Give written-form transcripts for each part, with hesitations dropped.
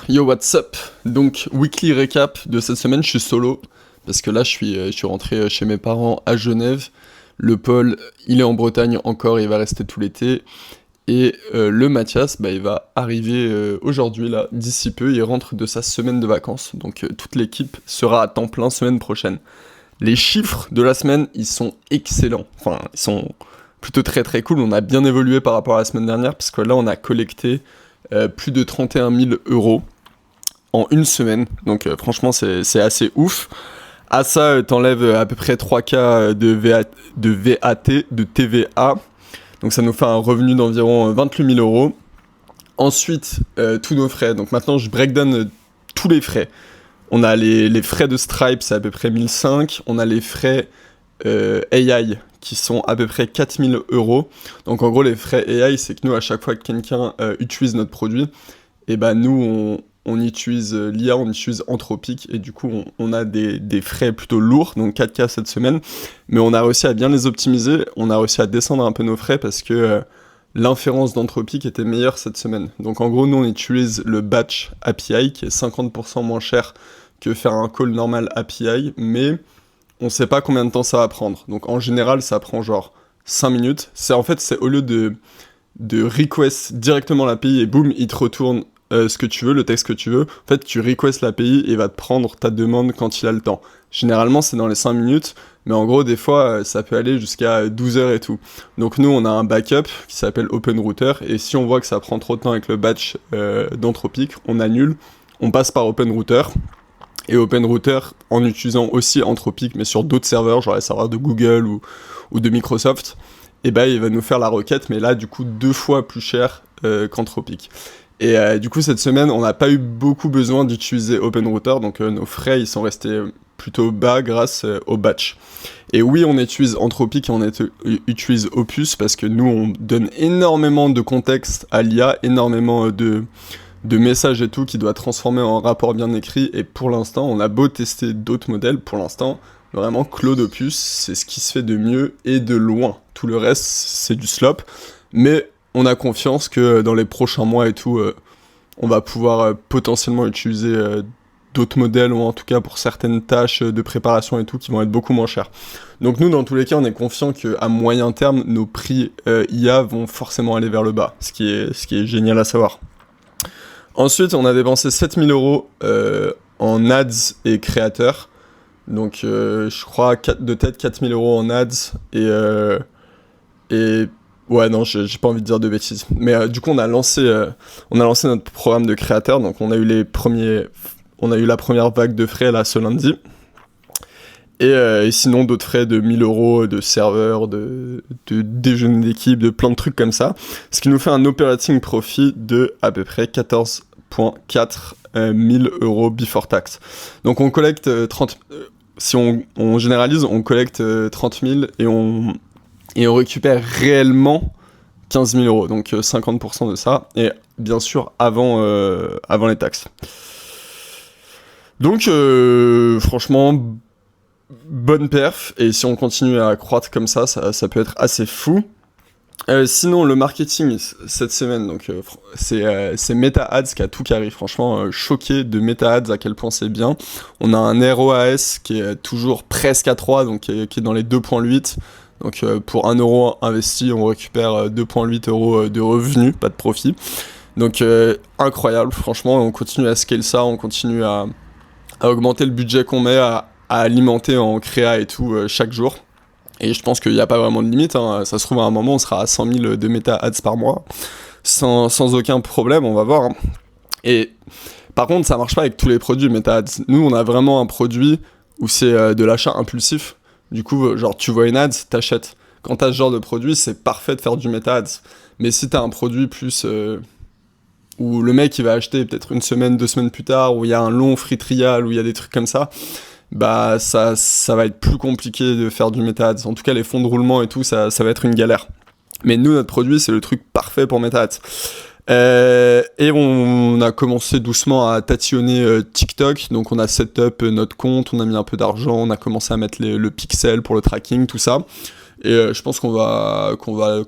Yo, what's up? Donc, weekly récap de cette semaine, je suis solo, parce que là, je suis rentré chez mes parents à Genève. Le Paul, il est en Bretagne encore, il va rester tout l'été. Et le Mathias, il va arriver aujourd'hui, là, d'ici peu, il rentre de sa semaine de vacances. Donc, toute l'équipe sera à temps plein semaine prochaine. Les chiffres de la semaine, ils sont excellents. Enfin, ils sont plutôt très très cool. On a bien évolué par rapport à la semaine dernière, parce que là, on a collecté plus de 31 000 euros en une semaine. Donc franchement, c'est assez ouf. À ça, t'enlèves à peu près 3K de VAT, de TVA. Donc ça nous fait un revenu d'environ 28 000 euros. Ensuite, tous nos frais. Donc maintenant, je breakdown tous les frais. On a les frais de Stripe, c'est à peu près 1005. On a les frais AI qui sont à peu près 4000 euros. Donc en gros, les frais AI, c'est que nous, à chaque fois que quelqu'un utilise notre produit, et nous, on utilise l'IA, on utilise Anthropic, et du coup, on a des frais plutôt lourds, donc 4K cette semaine. Mais on a réussi à bien les optimiser, on a réussi à descendre un peu nos frais parce que l'inférence d'Anthropic était meilleure cette semaine. Donc en gros, nous, on utilise le batch API, qui est 50% moins cher que faire un call normal API, mais on sait pas combien de temps ça va prendre. Donc en général, ça prend genre 5 minutes. C'est au lieu de request directement l'API et boum, il te retourne ce que tu veux, le texte que tu veux. En fait, tu request l'API et il va te prendre ta demande quand il a le temps. Généralement, c'est dans les 5 minutes, mais en gros, des fois, ça peut aller jusqu'à 12 heures et tout. Donc nous, on a un backup qui s'appelle OpenRouter, et si on voit que ça prend trop de temps avec le batch d'Anthropic, on annule, on passe par OpenRouter. Et OpenRouter, en utilisant aussi Anthropic, mais sur d'autres serveurs, genre les serveurs de Google ou de Microsoft, il va nous faire la requête, mais là, du coup, 2 fois plus cher qu'Anthropic. Et du coup, cette semaine, on n'a pas eu beaucoup besoin d'utiliser OpenRouter, donc nos frais, ils sont restés plutôt bas grâce au batch. Et oui, on utilise Anthropic et on utilise Opus, parce que nous, on donne énormément de contexte à l'IA, énormément de messages et tout qui doit transformer en rapport bien écrit, et pour l'instant, on a beau tester d'autres modèles, pour l'instant, vraiment, Claude Opus, c'est ce qui se fait de mieux et de loin. Tout le reste, c'est du slop, mais on a confiance que dans les prochains mois et tout, on va pouvoir potentiellement utiliser d'autres modèles, ou en tout cas pour certaines tâches de préparation et tout, qui vont être beaucoup moins chères. Donc nous, dans tous les cas, on est confiant qu'à moyen terme, nos prix IA vont forcément aller vers le bas, ce qui est génial à savoir. Ensuite, on a dépensé 7000 euros en ads et créateurs. Donc, je crois de tête 4000 euros en ads et ouais, non, j'ai pas envie de dire de bêtises. Mais du coup, on a lancé notre programme de créateurs. Donc, on a eu la première vague de frais là ce lundi. Et sinon, d'autres frais de 1000 euros, de serveurs, de déjeuner d'équipe, de plein de trucs comme ça. Ce qui nous fait un operating profit de à peu près 14,4 000 euros before tax. Donc on collecte 30... si on généralise, on collecte 30 000 et on récupère réellement 15 000 euros. Donc 50% de ça. Et bien sûr, avant les taxes. Donc franchement, bonne perf, et si on continue à croître comme ça peut être assez fou. Sinon, le marketing cette semaine, donc c'est Meta Ads qui a tout carré. Franchement, choqué de Meta Ads, à quel point c'est bien. On a un ROAS qui est toujours presque à 3, donc qui est dans les 2,8. Donc pour 1 euro investi, on récupère 2,8 euros de revenus, pas de profit. Donc incroyable, franchement, on continue à scale ça, on continue à augmenter le budget qu'on met, à alimenter en créa et tout chaque jour. Et je pense qu'il n'y a pas vraiment de limite, hein. Ça se trouve à un moment on sera à 100 000 de Meta Ads par mois, sans aucun problème, on va voir, hein. Et par contre, ça marche pas avec tous les produits Meta Ads. Nous, on a vraiment un produit où c'est de l'achat impulsif. Du coup, genre tu vois une ad, t'achètes. Quand t'as ce genre de produit, c'est parfait de faire du Meta Ads. Mais si t'as un produit plus où le mec il va acheter peut-être 1 semaine, 2 semaines plus tard, où il y a un long free trial, où il y a des trucs comme ça, ça va être plus compliqué de faire du Meta Ads. En tout cas, les fonds de roulement et tout, ça va être une galère. Mais nous, notre produit, c'est le truc parfait pour Meta Ads. Et on a commencé doucement à tatillonner TikTok, donc on a set up notre compte, on a mis un peu d'argent, on a commencé à mettre le pixel pour le tracking, tout ça. Et je pense qu'on va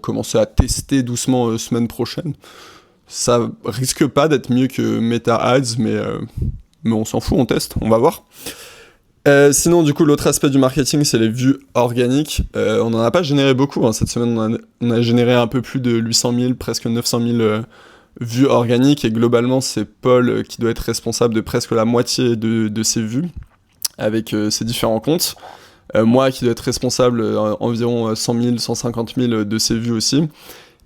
commencer à tester doucement semaine prochaine. Ça risque pas d'être mieux que Meta Ads, mais on s'en fout, on teste, on va voir. Sinon, du coup, l'autre aspect du marketing, c'est les vues organiques. On n'en a pas généré beaucoup, hein. Cette semaine, on a généré un peu plus de 800 000, presque 900 000 vues organiques, et globalement, c'est Paul qui doit être responsable de presque la moitié de ces vues, avec ses différents comptes. Moi qui dois être responsable environ 100 000, 150 000 de ces vues aussi.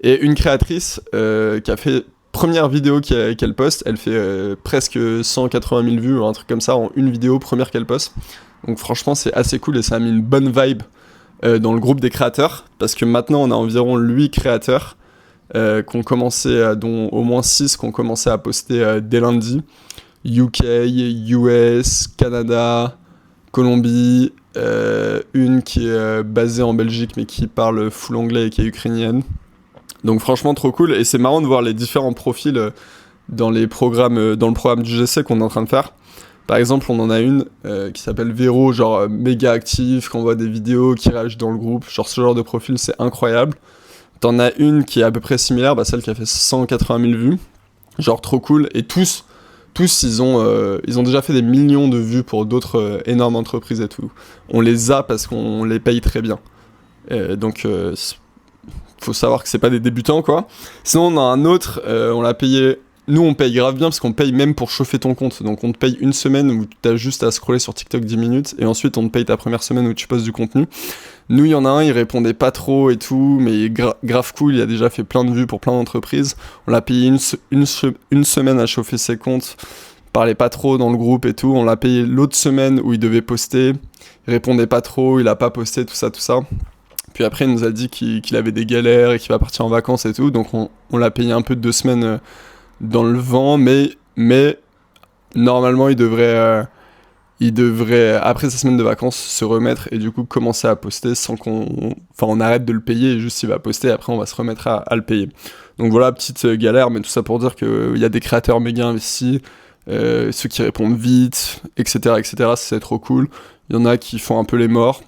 Et une créatrice qui a fait première vidéo qu'elle poste, elle fait presque 180 000 vues ou un truc comme ça en une vidéo première qu'elle poste. Donc franchement c'est assez cool et ça a mis une bonne vibe dans le groupe des créateurs, parce que maintenant on a environ 8 créateurs qu'on commençait, dont au moins 6 qu'on commençait à poster dès lundi. UK, US, Canada, Colombie, une qui est basée en Belgique mais qui parle full anglais et qui est ukrainienne. Donc franchement trop cool, et c'est marrant de voir les différents profils dans le programme du GC qu'on est en train de faire. Par exemple, on en a une qui s'appelle Véro, genre méga active, qui envoie des vidéos, qui réagit dans le groupe, genre ce genre de profil, c'est incroyable. T'en as une qui est à peu près similaire, celle qui a fait 180 000 vues, genre trop cool, et tous ils ont déjà fait des millions de vues pour d'autres énormes entreprises et tout. On les a parce qu'on les paye très bien. Donc faut savoir que c'est pas des débutants, quoi. Sinon on a un autre, on l'a payé. Nous on paye grave bien parce qu'on paye même pour chauffer ton compte. Donc on te paye une semaine où t'as juste à scroller sur TikTok 10 minutes, et ensuite on te paye ta première semaine où tu postes du contenu. Nous il y en a un, il répondait pas trop et tout, mais grave cool, il a déjà fait plein de vues pour plein d'entreprises. On l'a payé une semaine à chauffer ses comptes, il parlait pas trop dans le groupe et tout. On l'a payé l'autre semaine où il devait poster, il répondait pas trop, il a pas posté, tout ça. Puis après, il nous a dit qu'il avait des galères et qu'il va partir en vacances et tout. Donc on l'a payé un peu de 2 semaines dans le vent, mais normalement, il devrait, après sa semaine de vacances, se remettre et du coup commencer à poster sans on arrête de le payer, et juste il va poster, et après on va se remettre à le payer. Donc voilà, petite galère, mais tout ça pour dire qu'il y a des créateurs méga investis, ceux qui répondent vite, etc., c'est trop cool. Il y en a qui font un peu les morts.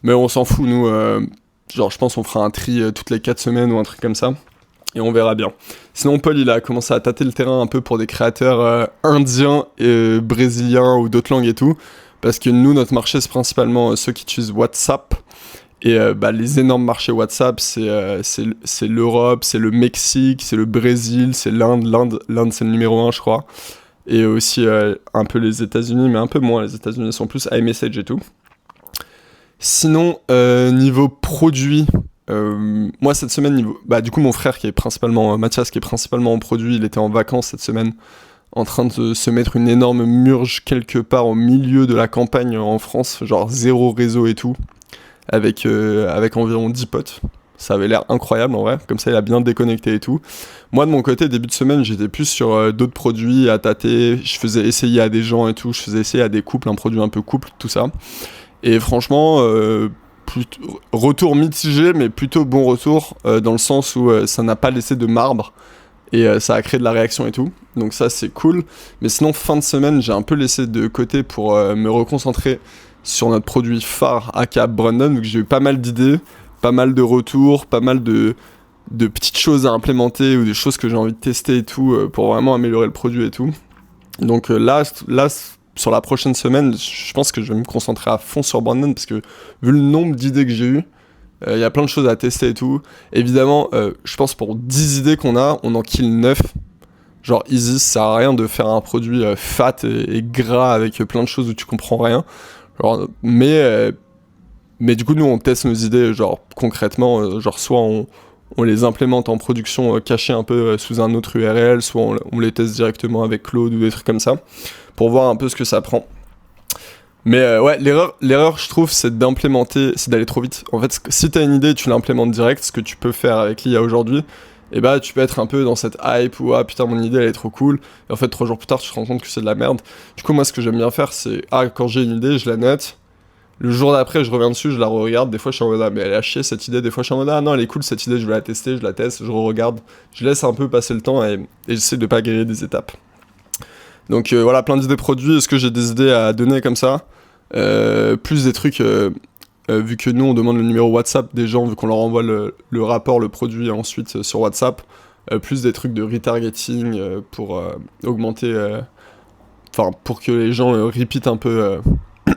Mais on s'en fout, nous, je pense qu'on fera un tri toutes les 4 semaines ou un truc comme ça, et on verra bien. Sinon, Paul, il a commencé à tâter le terrain un peu pour des créateurs indiens, et brésiliens ou d'autres langues et tout, parce que nous, notre marché, c'est principalement ceux qui utilisent WhatsApp, et les énormes marchés WhatsApp, c'est l'Europe, c'est le Mexique, c'est le Brésil, c'est l'Inde, c'est le numéro 1, je crois, et aussi un peu les États-Unis, mais un peu moins, les États-Unis sont plus iMessage et tout. Sinon, niveau produit, moi cette semaine, du coup mon frère Mathias qui est principalement en produit, il était en vacances cette semaine, en train de se mettre une énorme murge quelque part au milieu de la campagne en France, genre 0 réseau et tout, avec environ 10 potes. Ça avait l'air incroyable en vrai, comme ça il a bien déconnecté et tout. Moi de mon côté, début de semaine, j'étais plus sur d'autres produits à tâter, je faisais essayer à des gens et tout, je faisais essayer à des couples, un produit un peu couple, tout ça. Et franchement, retour mitigé, mais plutôt bon retour, dans le sens où ça n'a pas laissé de marbre, et ça a créé de la réaction et tout. Donc ça, c'est cool. Mais sinon, fin de semaine, j'ai un peu laissé de côté pour me reconcentrer sur notre produit phare, aka Brandon, donc j'ai eu pas mal d'idées, pas mal de retours, pas mal de petites choses à implémenter, ou des choses que j'ai envie de tester et tout, pour vraiment améliorer le produit et tout. Donc là, sur la prochaine semaine, je pense que je vais me concentrer à fond sur Brandon, parce que vu le nombre d'idées que j'ai eues, il y a plein de choses à tester et tout. Évidemment, je pense pour 10 idées qu'on a, on en kill 9. Genre easy, ça sert à rien de faire un produit fat et gras avec plein de choses où tu comprends rien. Genre, mais du coup, nous, on teste nos idées, genre concrètement, soit on les implémente en production cachée un peu sous un autre URL, soit on les teste directement avec Claude ou des trucs comme ça, pour voir un peu ce que ça prend. Mais ouais, l'erreur, je trouve, c'est d'aller trop vite. En fait, si t'as une idée, tu l'implémentes direct, ce que tu peux faire avec l'IA aujourd'hui, et tu peux être un peu dans cette hype où ah putain, mon idée elle est trop cool, et en fait 3 jours plus tard tu te rends compte que c'est de la merde. Du coup, moi ce que j'aime bien faire, c'est quand j'ai une idée, je la note. Le jour d'après, je reviens dessus, je la re-regarde. Des fois, je suis en mode, ah, mais elle a chier cette idée. Des fois, je suis en mode, ah non, elle est cool cette idée, je vais la tester, je la teste, je re-regarde. Je laisse un peu passer le temps et j'essaie de pas griller des étapes. Donc voilà, plein d'idées produits. Est-ce que j'ai des idées à donner comme ça ? Plus des trucs, vu que nous, on demande le numéro WhatsApp des gens, vu qu'on leur envoie le rapport, le produit ensuite sur WhatsApp. plus des trucs de retargeting pour augmenter, pour que les gens repeatent un peu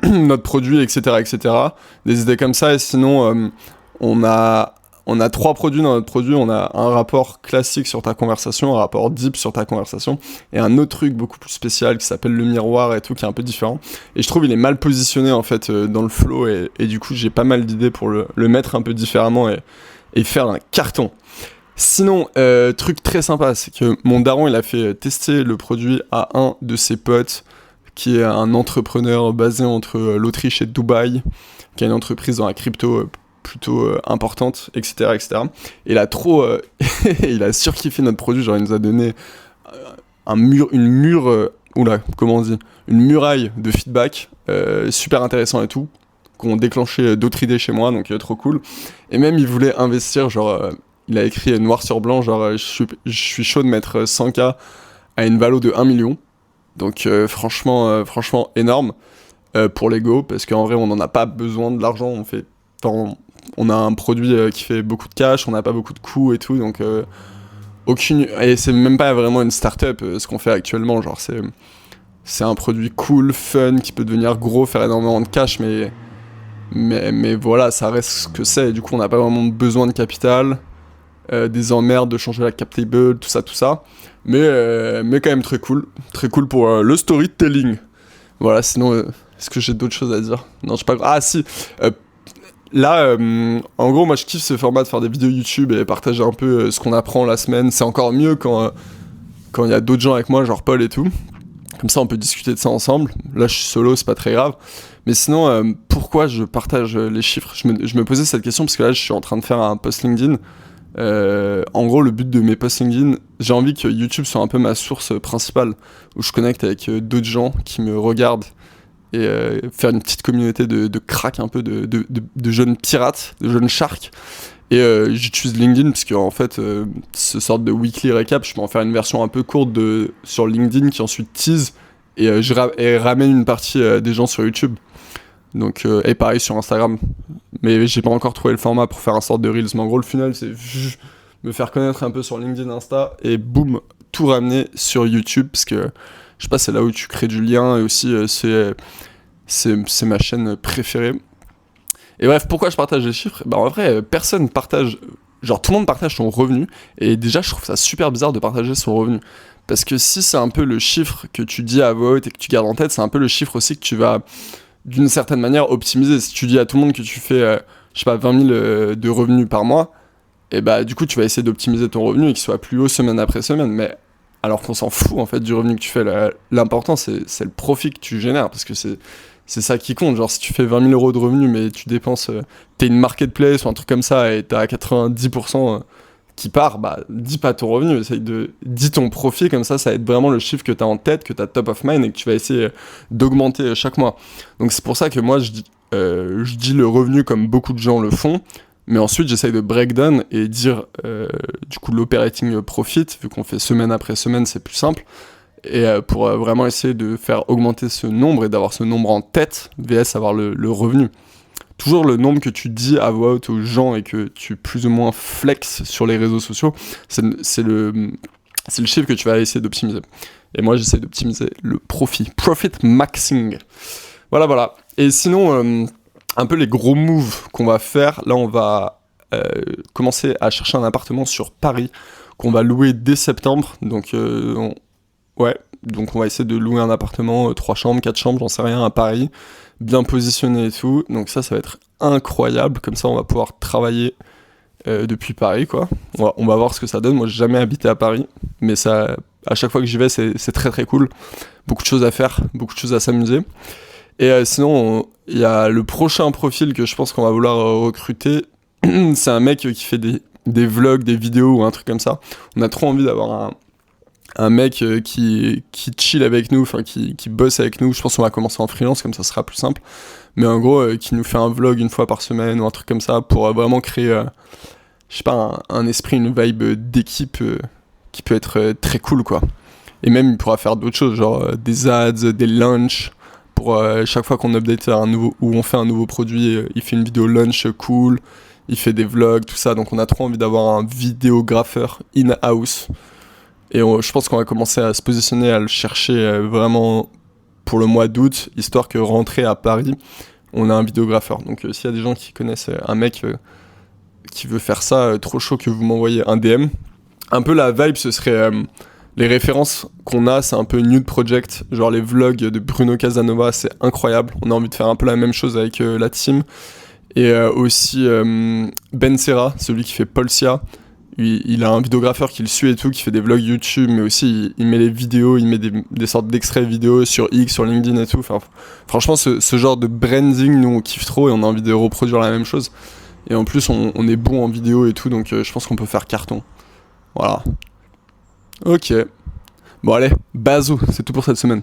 notre produit, etc., etc. Des idées comme ça. Et sinon, on a 3 produits dans notre produit. On a un rapport classique sur ta conversation, un rapport deep sur ta conversation, et un autre truc beaucoup plus spécial qui s'appelle le miroir et tout, qui est un peu différent. Et je trouve il est mal positionné en fait dans le flow, et du coup j'ai pas mal d'idées pour le mettre un peu différemment et faire un carton. Sinon, truc très sympa, c'est que mon daron il a fait tester le produit à un de ses potes qui est un entrepreneur basé entre l'Autriche et Dubaï, qui a une entreprise dans la crypto plutôt importante, etc., etc. Et il a il a surkiffé notre produit, genre il nous a donné une muraille de feedback super intéressant et tout, qu'on déclenché d'autres idées chez moi, donc trop cool. Et même il voulait investir, genre il a écrit noir sur blanc, genre je suis chaud de mettre 100K à une valo de 1 million. Donc franchement énorme pour l'ego, parce qu'en vrai on n'en a pas besoin de l'argent, on a un produit qui fait beaucoup de cash, on n'a pas beaucoup de coûts et tout, donc et c'est même pas vraiment une start-up ce qu'on fait actuellement, genre c'est un produit cool, fun, qui peut devenir gros, faire énormément de cash, mais voilà, ça reste ce que c'est, et du coup on n'a pas vraiment besoin de capital, des emmerdes de changer la cap table, tout ça, mais quand même très cool pour le storytelling. Voilà, sinon, est-ce que j'ai d'autres choses à dire? Non, je sais pas. Ah si, là, en gros, moi je kiffe ce format de faire des vidéos YouTube et partager un peu ce qu'on apprend la semaine. C'est encore mieux quand il y a d'autres gens avec moi, genre Paul et tout. Comme ça, on peut discuter de ça ensemble. Là, je suis solo, c'est pas très grave. Mais sinon, pourquoi je partage les chiffres? Je me posais cette question parce que là, je suis en train de faire un post LinkedIn. En gros, le but de mes posts LinkedIn, j'ai envie que YouTube soit un peu ma source principale, où je connecte avec d'autres gens qui me regardent, et faire une petite communauté de cracks, un peu de jeunes pirates, de jeunes sharks. Et j'utilise LinkedIn parce qu'en fait, ce sorte de weekly recap, je peux en faire une version un peu courte sur LinkedIn qui ensuite tease, et ramène une partie des gens sur YouTube. Donc, et pareil sur Instagram. Mais j'ai pas encore trouvé le format pour faire un sorte de Reels. Mais en gros, le final, c'est me faire connaître un peu sur LinkedIn, Insta, et boum, tout ramener sur YouTube. Parce que, je sais pas, c'est là où tu crées du lien, et aussi, c'est ma chaîne préférée. Et bref, pourquoi je partage les chiffres? Bah, en vrai, personne partage... Genre, tout le monde partage son revenu. Et déjà, je trouve ça super bizarre de partager son revenu. Parce que si c'est un peu le chiffre que tu dis à voix haute et que tu gardes en tête, c'est un peu le chiffre aussi que tu vas... d'une certaine manière optimiser. Si tu dis à tout le monde que tu fais, je sais pas, 20 000 de revenus par mois, et bah du coup tu vas essayer d'optimiser ton revenu et qu'il soit plus haut semaine après semaine, mais alors qu'on s'en fout en fait du revenu que tu fais. L'important c'est le profit que tu génères, parce que c'est ça qui compte. Genre si tu fais 20 000 euros de revenus mais tu dépenses, t'es une marketplace ou un truc comme ça et t'as 90% qui part, bah dis pas ton revenu, dis ton profit, comme ça va être vraiment le chiffre que t'as en tête, que t'as top of mind et que tu vas essayer d'augmenter chaque mois. Donc c'est pour ça que moi je dis le revenu comme beaucoup de gens le font, mais ensuite j'essaye de break down et dire du coup l'operating profit, vu qu'on fait semaine après semaine, c'est plus simple, et pour vraiment essayer de faire augmenter ce nombre et d'avoir ce nombre en tête, vs avoir le revenu. Toujours le nombre que tu dis à voix haute aux gens et que tu plus ou moins flex sur les réseaux sociaux, c'est le chiffre que tu vas essayer d'optimiser. Et moi, j'essaie d'optimiser le profit maxing. Voilà. Et sinon, un peu les gros moves qu'on va faire. Là, on va commencer à chercher un appartement sur Paris qu'on va louer dès septembre. Donc, donc on va essayer de louer un appartement 3 chambres, 4 chambres, j'en sais rien, à Paris, bien positionné et tout. Donc ça va être incroyable. Comme ça, on va pouvoir travailler depuis Paris, quoi. On va voir ce que ça donne. Moi, j'ai jamais habité à Paris, mais ça, à chaque fois que j'y vais, c'est très très cool. Beaucoup de choses à faire, beaucoup de choses à s'amuser. Et sinon, il y a le prochain profil que je pense qu'on va vouloir recruter. C'est un mec qui fait des vlogs, des vidéos ou un truc comme ça. On a trop envie d'avoir un mec qui chill avec nous, enfin qui bosse avec nous. Je pense qu'on va commencer en freelance, comme ça sera plus simple. Mais en gros, qui nous fait un vlog une fois par semaine ou un truc comme ça, pour vraiment créer, je sais pas, un esprit, une vibe d'équipe qui peut être très cool, quoi. Et même, il pourra faire d'autres choses, genre des ads, des lunchs. Pour chaque fois qu'on update un nouveau, ou on fait un nouveau produit, il fait une vidéo lunch cool. il fait des vlogs, tout ça, donc on a trop envie d'avoir un vidéographeur in-house. Et je pense qu'on va commencer à se positionner, à le chercher vraiment pour le mois d'août, histoire que rentrer à Paris, on a un vidéographeur. Donc s'il y a des gens qui connaissent un mec qui veut faire ça, trop chaud que vous m'envoyez un DM. Un peu la vibe, ce serait... les références qu'on a, c'est un peu Nude Project, genre les vlogs de Bruno Casanova, c'est incroyable. On a envie de faire un peu la même chose avec la team. Et aussi Ben Serra, celui qui fait Polsia. Il a un vidéographeur qui le suit et tout, qui fait des vlogs YouTube, mais aussi il met les vidéos, il met des sortes d'extraits vidéo sur X, sur LinkedIn et tout. Enfin, franchement, ce genre de branding, nous on kiffe trop et on a envie de reproduire la même chose. Et en plus, on est bon en vidéo et tout, donc je pense qu'on peut faire carton. Voilà. Ok. Bon allez, bazou, c'est tout pour cette semaine.